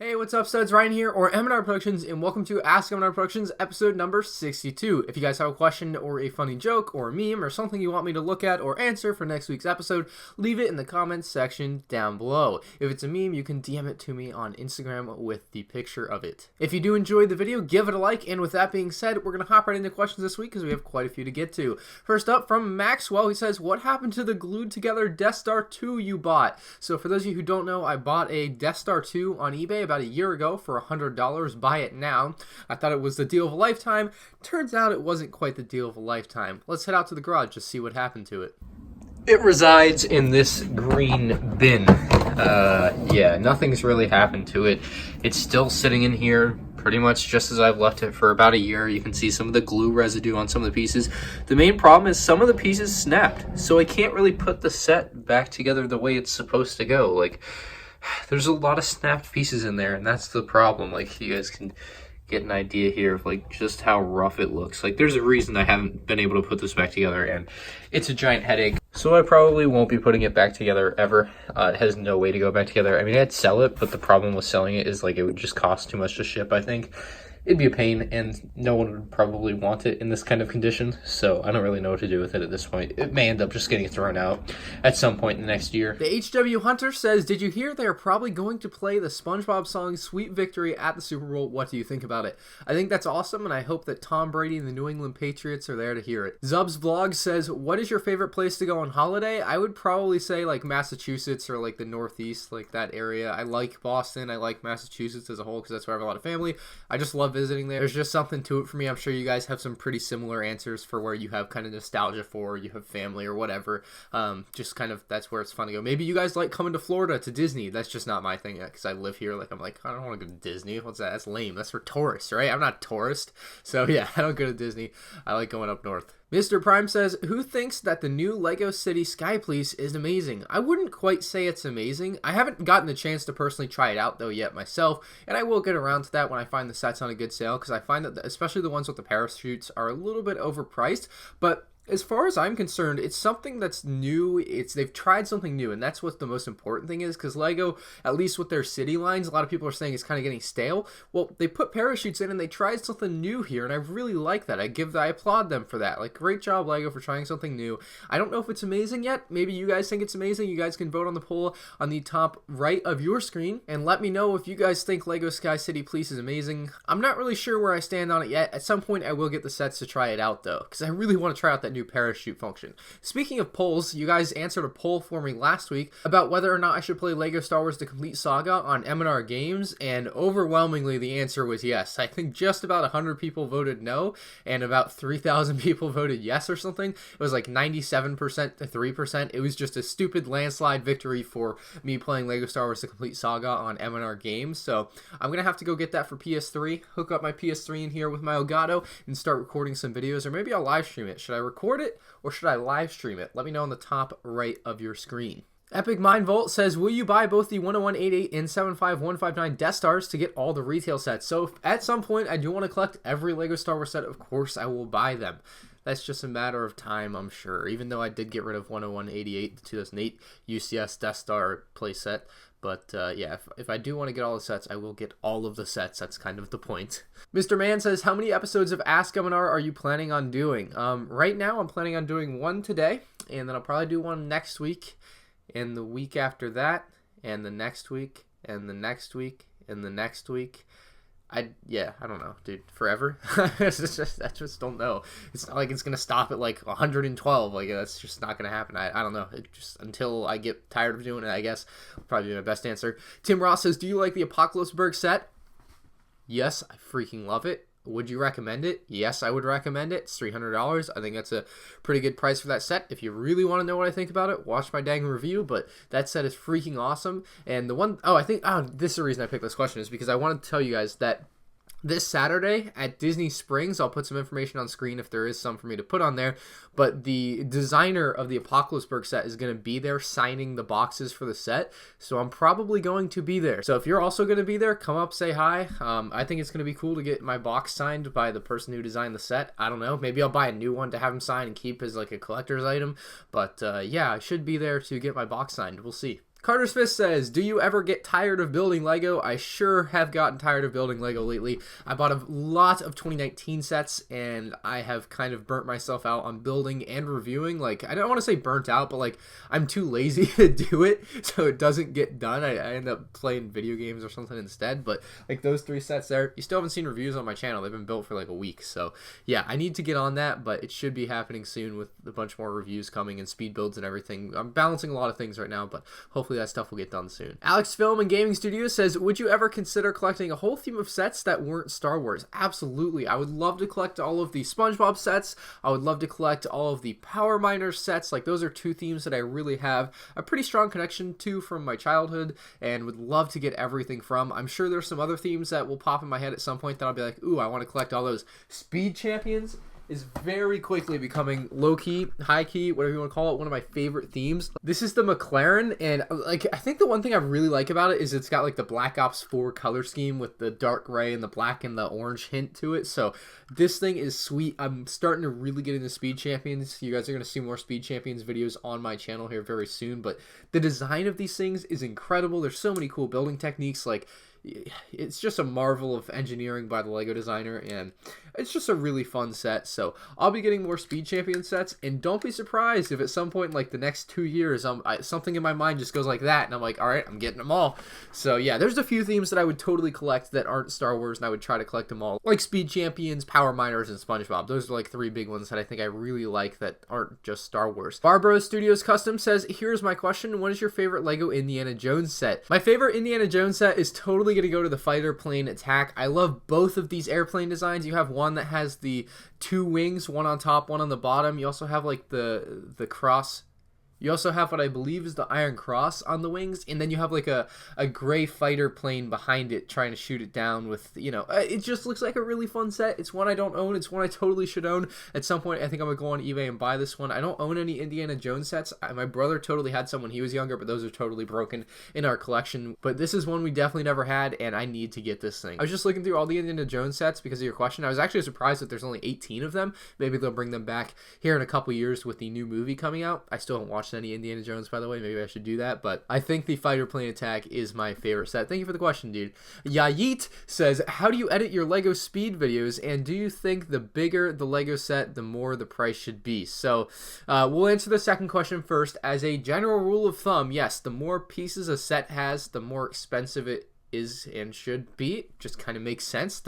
Hey, what's up, studs? Ryan here, or MandRproductions, and welcome to Ask MandRproductions, episode number 62. If you guys have a question or a funny joke or a meme or something you want me to look at or answer for next week's episode, leave it in the comments section down below. If it's a meme, you can DM it to me on Instagram with the picture of it. If you do enjoy the video, give it a like, and with that being said, we're going to hop right into questions this week because we have quite a few to get to. First up, from Maxwell, he says, what happened to the glued together Death Star 2 you bought? So for those of you who don't know, I bought a Death Star 2 on eBay about a year ago for $100. Buy it now. I thought it was the deal of a lifetime. Turns out it wasn't quite the deal of a lifetime. Let's head out to the garage to see what happened to it. It resides in this green bin. Yeah, nothing's really happened to it. It's still sitting in here pretty much just as I've left it for about a year. You can see some of the glue residue on some of the pieces. The main problem is some of the pieces snapped, so I can't really put the set back together the way it's supposed to go. Like, there's a lot of snapped pieces in there, and that's the problem. Like, you guys can get an idea here of like just how rough it looks. Like, there's a reason I haven't been able to put this back together, and it's a giant headache. So I probably won't be putting it back together ever. It has no way to go back together. I mean, I'd sell it, but the problem with selling it is like it would just cost too much to ship, I think. It'd be a pain, and no one would probably want it in this kind of condition, so I don't really know what to do with it at this point. It may end up just getting thrown out at some point in the next year. The HW Hunter says, did you hear they are probably going to play the SpongeBob song Sweet Victory at the Super Bowl? What do you think about it? I think that's awesome, and I hope that Tom Brady and the New England Patriots are there to hear it. Zub's Vlog says, what is your favorite place to go on holiday? I would probably say like Massachusetts or like the Northeast, like that area. I like Boston. I like Massachusetts as a whole because that's where I have a lot of family. I just love visiting there. There's just something to it for me. I'm sure you guys have some pretty similar answers for where you have kind of nostalgia for, you have family or whatever. Just kind of, that's where it's fun to go. Maybe you guys like coming to Florida to Disney. That's just not my thing yet because I live here. Like, I'm like, I don't want to go to Disney. What's that? That's lame. That's for tourists, right? I'm not a tourist. So yeah, I don't go to Disney. I like going up north. Mr. Prime says, who thinks that the new Lego City Sky Police is amazing? I wouldn't quite say it's amazing. I haven't gotten the chance to personally try it out though yet myself, and I will get around to that when I find the sets on a good sale, because I find that especially the ones with the parachutes are a little bit overpriced, but as far as I'm concerned, it's something that's new. They've tried something new, and that's what the most important thing is, because Lego, at least with their city lines, a lot of people are saying it's kind of getting stale. Well, they put parachutes in, and they tried something new here, and I really like that. I applaud them for that. Like, great job, Lego, for trying something new. I don't know if it's amazing yet. Maybe you guys think it's amazing. You guys can vote on the poll on the top right of your screen, and let me know if you guys think Lego Sky City Police is amazing. I'm not really sure where I stand on it yet. At some point, I will get the sets to try it out, though, because I really want to try out that new parachute function. Speaking of polls, you guys answered a poll for me last week about whether or not I should play Lego Star Wars The Complete Saga on M&R Games, and overwhelmingly the answer was yes. I think just about 100 people voted no, and about 3,000 people voted yes or something. It was like 97% to 3%. It was just a stupid landslide victory for me playing Lego Star Wars The Complete Saga on M&R Games, so I'm gonna have to go get that for PS3, hook up my PS3 in here with my Elgato, and start recording some videos, or maybe I'll live stream it. Should I record it, or should I live stream it? Let me know on the top right of your screen. Epic Mind Volt says, will you buy both the 10188 and 75159 Death Stars to get all the retail sets? So if at some point I do want to collect every Lego Star Wars set, of course I will buy them. That's just a matter of time, I'm sure. Even though I did get rid of 10188, the 2008 UCS Death Star playset. But yeah, if I do want to get all the sets, I will get all of the sets. That's kind of the point. Mr. Man says, how many episodes of Ask M&R are you planning on doing? Right now, I'm planning on doing one today, and then I'll probably do one next week, and the week after that, and the next week, and the next week, and the next week. I don't know, dude. Forever? I just don't know. It's not like it's going to stop at like 112. Like, that's just not going to happen. I don't know. It just, until I get tired of doing it, I guess, probably be my best answer. Tim Ross says, do you like the Apocalypseburg set? Yes, I freaking love it. Would you recommend it? Yes, I would recommend it. It's $300. I think that's a pretty good price for that set. If you really want to know what I think about it, watch my dang review, but that set is freaking awesome. And the one, this is the reason I picked this question, is because I wanted to tell you guys that this Saturday at Disney Springs, I'll put some information on screen if there is some for me to put on there, but the designer of the Apocalypseburg set is going to be there signing the boxes for the set, so I'm probably going to be there. So if you're also going to be there, come up, say hi. I think it's going to be cool to get my box signed by the person who designed the set. I don't know, maybe I'll buy a new one to have him sign and keep as like a collector's item, but yeah, I should be there to get my box signed. We'll see. Carter's Fist says, do you ever get tired of building Lego? I sure have gotten tired of building Lego lately. I bought a lot of 2019 sets, and I have kind of burnt myself out on building and reviewing. Like, I don't want to say burnt out, but like, I'm too lazy to do it, so it doesn't get done. I end up playing video games or something instead. But like those 3 sets there, you still haven't seen reviews on my channel. They've been built for like a week. So yeah, I need to get on that, but it should be happening soon with a bunch more reviews coming and speed builds and everything. I'm balancing a lot of things right now, but hopefully that stuff will get done soon. Alex Film and Gaming Studios says, would you ever consider collecting a whole theme of sets that weren't Star Wars? Absolutely. I would love to collect all of the SpongeBob sets. I would love to collect all of the Power Miners sets. Like, those are 2 themes that I really have a pretty strong connection to from my childhood and would love to get everything from. I'm sure there's some other themes that will pop in my head at some point that I'll be like, ooh, I want to collect all those. Speed Champions is very quickly becoming low-key, high-key, whatever you want to call it, one of my favorite themes. This is the McLaren, and like, I think the one thing I really like about it is it's got like the Black Ops 4 color scheme with the dark gray and the black and the orange hint to it. So this thing is sweet. I'm starting to really get into Speed Champions. You guys are going to see more Speed Champions videos on my channel here very soon, but the design of these things is incredible. There's so many cool building techniques. Like, it's just a marvel of engineering by the Lego designer, and it's just a really fun set. So I'll be getting more Speed Champion sets, and don't be surprised if at some point in like the next 2 years something in my mind just goes like that, and I'm like, all right, I'm getting them all. So yeah, there's a few themes that I would totally collect that aren't Star Wars, and I would try to collect them all, like Speed Champions, Power Miners, and SpongeBob. Those are like 3 big ones that I think I really like that aren't just Star Wars. Barbro Studios Custom says, here's my question: what is your favorite Lego Indiana Jones set? My favorite Indiana Jones set is totally going to go to the fighter plane attack. I love both of these airplane designs. You have one that has the 2 wings, one on top, one on the bottom. You also have like the cross. You also have what I believe is the Iron Cross on the wings, and then you have like a gray fighter plane behind it trying to shoot it down with, you know, it just looks like a really fun set. It's one I don't own. It's one I totally should own. At some point, I think I'm going to go on eBay and buy this one. I don't own any Indiana Jones sets. My brother totally had some when he was younger, but those are totally broken in our collection. But this is one we definitely never had, and I need to get this thing. I was just looking through all the Indiana Jones sets because of your question. I was actually surprised that there's only 18 of them. Maybe they'll bring them back here in a couple years with the new movie coming out. I still haven't watched any Indiana Jones, by the way. Maybe I should do that, but I think the fighter plane attack is my favorite set. Thank you for the question, dude. Yayit says, how do you edit your Lego speed videos, and do you think the bigger the Lego set, the more the price should be? So we'll answer the second question first. As a general rule of thumb, yes, the more pieces a set has, the more expensive it is and should be. It just kind of makes sense.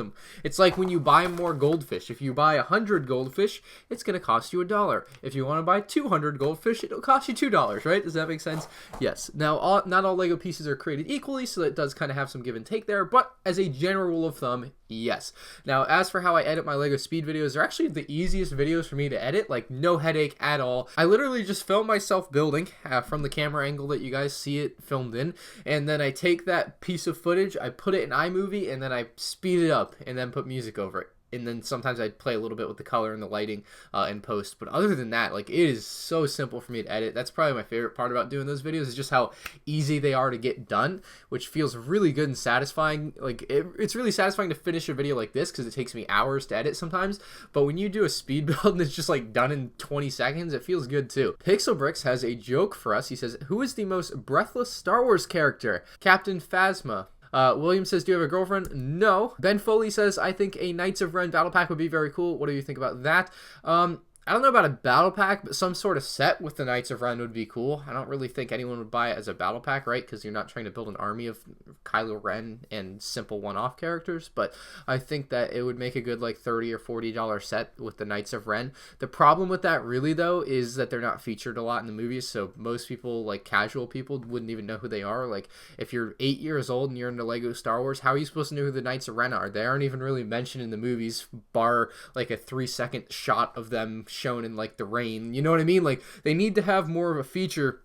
It's like when you buy more goldfish. If you buy 100 goldfish, it's going to cost you $1. If you want to buy 200 goldfish, it'll cost you $2, right? Does that make sense? Yes. Now, not all Lego pieces are created equally, so it does kind of have some give and take there, but as a general rule of thumb, yes. Now, as for how I edit my Lego speed videos, they're actually the easiest videos for me to edit, like no headache at all. I literally just film myself building from the camera angle that you guys see it filmed in, and then I take that piece of footage, I put it in iMovie, and then I speed it up and then put music over it. And then sometimes I play a little bit with the color and the lighting in post. But other than that, like, it is so simple for me to edit. That's probably my favorite part about doing those videos, is just how easy they are to get done, which feels really good and satisfying. Like, it's really satisfying to finish a video like this because it takes me hours to edit sometimes. But when you do a speed build and it's just like done in 20 seconds, it feels good too. Pixel Bricks has a joke for us. He says, who is the most breathless Star Wars character? Captain Phasma. William says, do you have a girlfriend? No. Ben Foley says, I think a Knights of Ren battle pack would be very cool. What do you think about that? I don't know about a battle pack, but some sort of set with the Knights of Ren would be cool. I don't really think anyone would buy it as a battle pack, right? Because you're not trying to build an army of Kylo Ren and simple one-off characters. But I think that it would make a good like $30 or $40 set with the Knights of Ren. The problem with that really, though, is that they're not featured a lot in the movies. So most people, like casual people, wouldn't even know who they are. Like, if you're 8 years old and you're into Lego Star Wars, how are you supposed to know who the Knights of Ren are? They aren't even really mentioned in the movies, bar like a 3-second shot of them shown in like the rain. You know what I mean? Like, they need to have more of a feature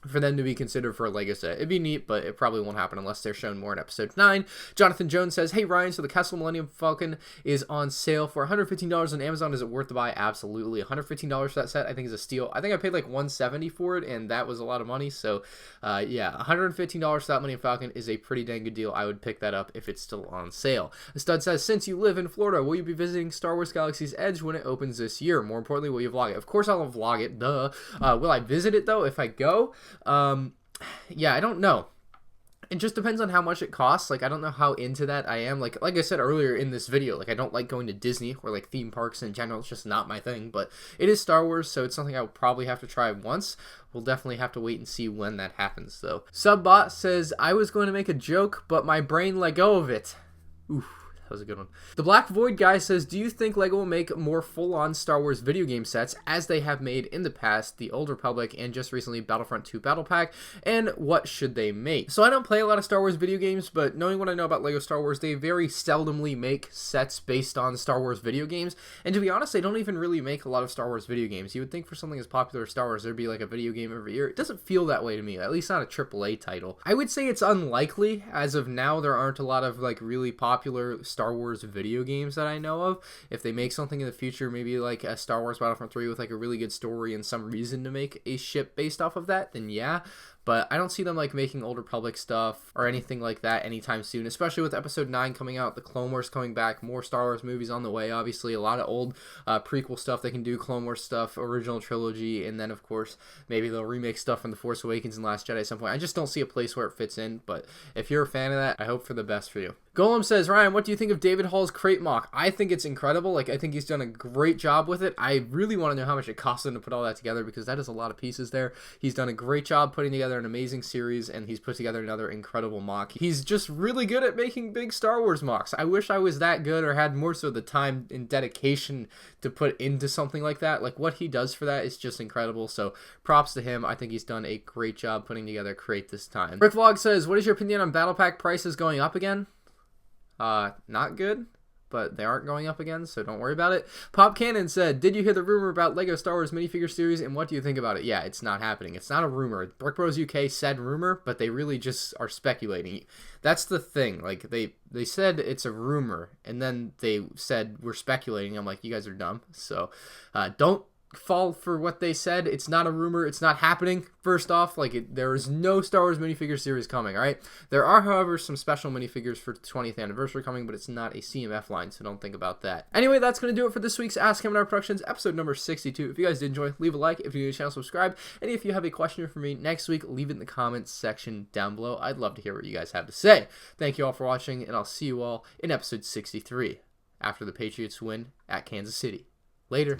for them to be considered for a Lego set. It'd be neat, but it probably won't happen unless they're shown more in episode 9. Jonathan Jones says, hey Ryan, so the Kessel Millennium Falcon is on sale for $115 on Amazon. Is it worth the buy? Absolutely. $115 for that set, I think, is a steal. I think I paid like $170 for it, and that was a lot of money. So yeah, $115 for that Millennium Falcon is a pretty dang good deal. I would pick that up if it's still on sale. The stud says, since you live in Florida, will you be visiting Star Wars Galaxy's Edge when it opens this year? More importantly, will you vlog it? Of course I'll vlog it, duh. Will I visit it though if I go? yeah, I don't know. It just depends on how much it costs. Like, I don't know how into that I am. Like I said earlier in this video, like, I don't like going to Disney or, like, theme parks in general. It's just not my thing. But it is Star Wars, so it's something I will probably have to try once. We'll definitely have to wait and see when that happens, though. Subbot says, I was going to make a joke, but my brain let go of it. Oof. That was a good one. The Black Void guy says, do you think LEGO will make more full-on Star Wars video game sets as they have made in the past, the Old Republic, and just recently Battlefront 2 Battle Pack, and what should they make? So I don't play a lot of Star Wars video games, but knowing what I know about LEGO Star Wars, they very seldomly make sets based on Star Wars video games, and to be honest, they don't even really make a lot of Star Wars video games. You would think for something as popular as Star Wars, there'd be like a video game every year. It doesn't feel that way to me, at least not a AAA title. I would say it's unlikely. As of now, there aren't a lot of like really popular Star Wars video games that I know of. If they make something in the future, maybe like a Star Wars Battlefront 3 with like a really good story and some reason to make a ship based off of that, then yeah. But I don't see them like making Old Republic stuff or anything like that anytime soon, especially with Episode 9 coming out, the Clone Wars coming back, more Star Wars movies on the way, obviously, a lot of old prequel stuff they can do, Clone Wars stuff, original trilogy, and then, of course, maybe they'll remake stuff from The Force Awakens and Last Jedi at some point. I just don't see a place where it fits in, but if you're a fan of that, I hope for the best for you. Golem says, Ryan, what do you think of David Hall's crate mock? I think it's incredible. Like, I think he's done a great job with it. I really want to know how much it cost him to put all that together because that is a lot of pieces there. He's done a great job putting together an amazing series, and he's put together another incredible mock. He's just really good at making big Star Wars mocks. I wish I was that good or had more so the time and dedication to put into something like that. Like, what he does for that is just incredible, so props to him. I think he's done a great job putting together a crate this time. Rick Vlog says, what is your opinion on Battle Pack prices going up again? Not good, but they aren't going up again, so don't worry about it. Pop Cannon said, did you hear the rumor about LEGO Star Wars minifigure series, and what do you think about it? Yeah, it's not happening. It's not a rumor. Brick Bros UK said rumor, but they really just are speculating. That's the thing. Like, they said it's a rumor, and then they said we're speculating. I'm like, you guys are dumb. So, don't fall for what they said. It's not a rumor. It's not happening. First off, like, there is no Star Wars minifigure series coming, all right? There are, however, some special minifigures for the 20th anniversary coming, but it's not a CMF line, so don't think about that. Anyway, that's going to do it for this week's Ask MandRproductions, episode number 62. If you guys did enjoy, leave a like. If you're new to the channel, subscribe. And if you have a question for me next week, leave it in the comments section down below. I'd love to hear what you guys have to say. Thank you all for watching, and I'll see you all in episode 63 after the Patriots win at Kansas City. Later.